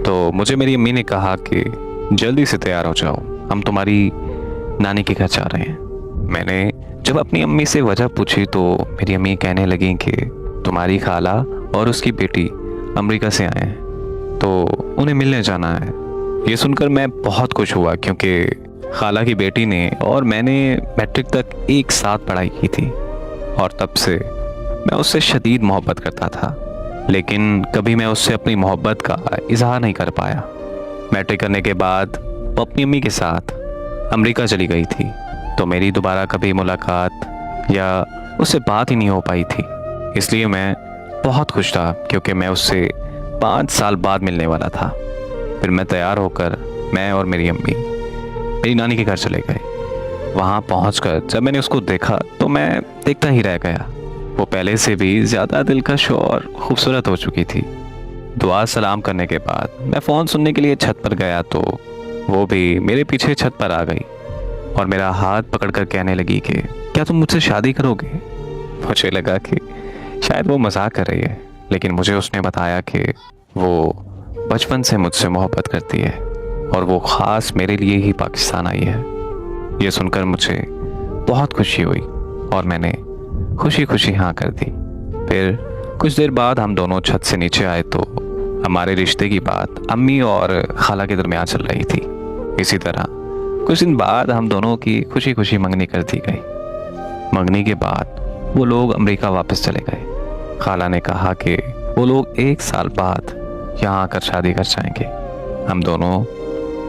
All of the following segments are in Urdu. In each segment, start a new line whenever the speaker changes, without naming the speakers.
تو مجھے میری امی نے کہا کہ جلدی سے تیار ہو جاؤ، ہم تمہاری نانی کے گھر جا رہے ہیں۔ میں نے جب اپنی امی سے وجہ پوچھی تو میری امی کہنے لگیں کہ تمہاری خالہ اور اس کی بیٹی امریکہ سے آئے ہیں تو انہیں ملنے جانا ہے۔ یہ سن کر میں بہت خوش ہوا، کیونکہ خالہ کی بیٹی نے اور میں نے میٹرک تک ایک ساتھ پڑھائی کی تھی، اور تب سے میں اس سے شدید محبت کرتا تھا، لیکن کبھی میں اس سے اپنی محبت کا اظہار نہیں کر پایا۔ میٹرک کرنے کے بعد وہ اپنی امی کے ساتھ امریکہ چلی گئی تھی، تو میری دوبارہ کبھی ملاقات یا اس سے بات ہی نہیں ہو پائی تھی۔ اس لیے میں بہت خوش تھا، کیونکہ میں اس سے 5 سال بعد ملنے والا تھا۔ پھر میں تیار ہو کر میں اور میری امی میری نانی کے گھر چلے گئے۔ وہاں پہنچ کر جب میں نے اس کو دیکھا تو میں دیکھتا ہی رہ گیا۔ وہ پہلے سے بھی زیادہ دلکش اور خوبصورت ہو چکی تھی۔ دعا سلام کرنے کے بعد میں فون سننے کے لیے چھت پر گیا تو وہ بھی میرے پیچھے چھت پر آ گئی اور میرا ہاتھ پکڑ کر کہنے لگی کہ کیا تم مجھ سے شادی کرو گے؟ مجھے لگا کہ شاید وہ مذاق کر رہی ہے، لیکن مجھے اس نے بتایا کہ وہ بچپن سے مجھ سے محبت کرتی ہے اور وہ خاص میرے لیے ہی پاکستان آئی ہے۔ یہ سن کر مجھے بہت خوشی ہوئی اور میں نے خوشی خوشی ہاں کر دی۔ پھر کچھ دیر بعد ہم دونوں چھت سے نیچے آئے تو ہمارے رشتے کی بات امی اور خالہ کے درمیان چل رہی تھی۔ اسی طرح کچھ دن بعد ہم دونوں کی خوشی خوشی منگنی کر دی گئی۔ منگنی کے بعد وہ لوگ امریکہ واپس چلے گئے۔ خالہ نے کہا کہ وہ لوگ 1 سال بعد یہاں آ کر شادی کر جائیں گے۔ ہم دونوں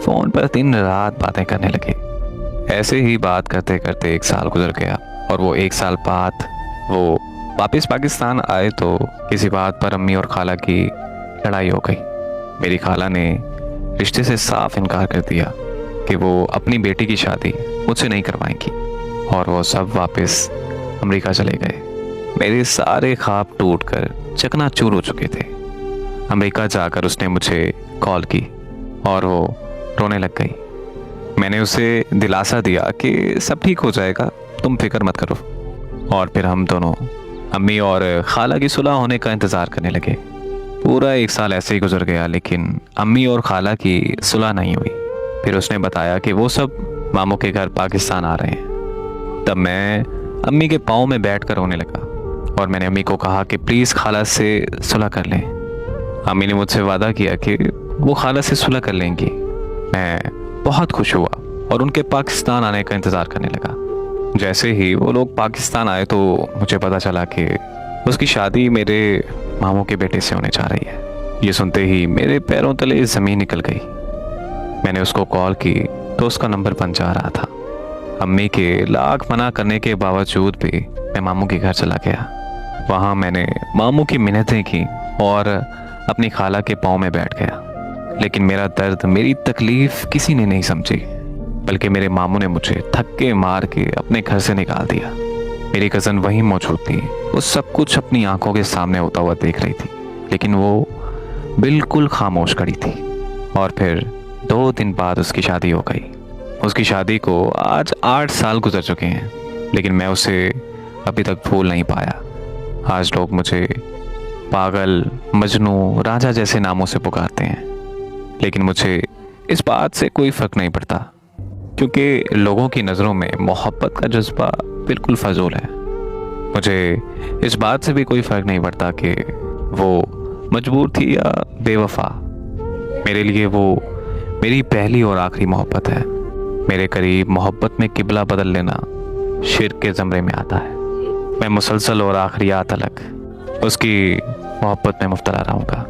فون پر دن رات باتیں کرنے لگے۔ ایسے ہی بات کرتے کرتے 1 سال گزر گیا، اور وہ 1 سال بعد وہ واپس پاکستان آئے تو کسی بات پر امی اور خالہ کی لڑائی ہو گئی۔ میری خالہ نے رشتے سے صاف انکار کر دیا کہ وہ اپنی بیٹی کی شادی مجھ سے نہیں کروائیں گی، اور وہ سب واپس امریکہ چلے گئے۔ میرے سارے خواب ٹوٹ کر چکنا چور ہو چکے تھے۔ امریکہ جا کر اس نے مجھے کال کی اور وہ رونے لگ گئی۔ میں نے اسے دلاسا دیا کہ سب ٹھیک ہو جائے گا، تم فکر مت کرو، اور پھر ہم دونوں امی اور خالہ کی صلح ہونے کا انتظار کرنے لگے۔ پورا 1 سال ایسے ہی گزر گیا، لیکن امی اور خالہ کی صلح نہیں ہوئی۔ پھر اس نے بتایا کہ وہ سب ماموں کے گھر پاکستان آ رہے ہیں۔ تب میں امی کے پاؤں میں بیٹھ کر رونے لگا، اور میں نے امی کو کہا کہ پلیز خالہ سے صلح کر لیں۔ امی نے مجھ سے وعدہ کیا کہ وہ خالہ سے صلح کر لیں گی۔ میں بہت خوش ہوا اور ان کے پاکستان آنے کا انتظار کرنے لگا۔ جیسے ہی وہ لوگ پاکستان آئے تو مجھے پتا چلا کہ اس کی شادی میرے ماموں کے بیٹے سے ہونے جا رہی ہے۔ یہ سنتے ہی میرے پیروں تلے زمین نکل گئی۔ میں نے اس کو کال کی تو اس کا نمبر بند جا رہا تھا۔ امی کے لاکھ منع کرنے کے باوجود بھی میں ماموں کے گھر چلا گیا۔ وہاں میں نے ماموں کی منتیں کی اور اپنی خالہ کے پاؤں میں بیٹھ گیا، لیکن میرا درد، میری تکلیف کسی نے نہیں سمجھی، بلکہ میرے ماموں نے مجھے تھکے مار کے اپنے گھر سے نکال دیا۔ میری کزن وہیں موجود تھی، وہ سب کچھ اپنی آنکھوں کے سامنے ہوتا ہوا دیکھ رہی تھی، لیکن وہ بالکل خاموش کھڑی تھی۔ اور پھر 2 دن بعد اس کی شادی ہو گئی۔ اس کی شادی کو آج 8 سال گزر چکے ہیں، لیکن میں اسے ابھی تک بھول نہیں پایا۔ آج لوگ مجھے پاگل، مجنوں، راجا جیسے ناموں سے پکارتے ہیں، لیکن مجھے اس بات سے کوئی فرق نہیں پڑتا، کیونکہ لوگوں کی نظروں میں محبت کا جذبہ بالکل فضول ہے۔ مجھے اس بات سے بھی کوئی فرق نہیں پڑتا کہ وہ مجبور تھی یا بے وفا۔ میرے لیے وہ میری پہلی اور آخری محبت ہے۔ میرے قریب محبت میں قبلہ بدل لینا شرک کے زمرے میں آتا ہے۔ میں مسلسل اور آخریات تلک اس کی محبت میں مبتلا رہوں گا۔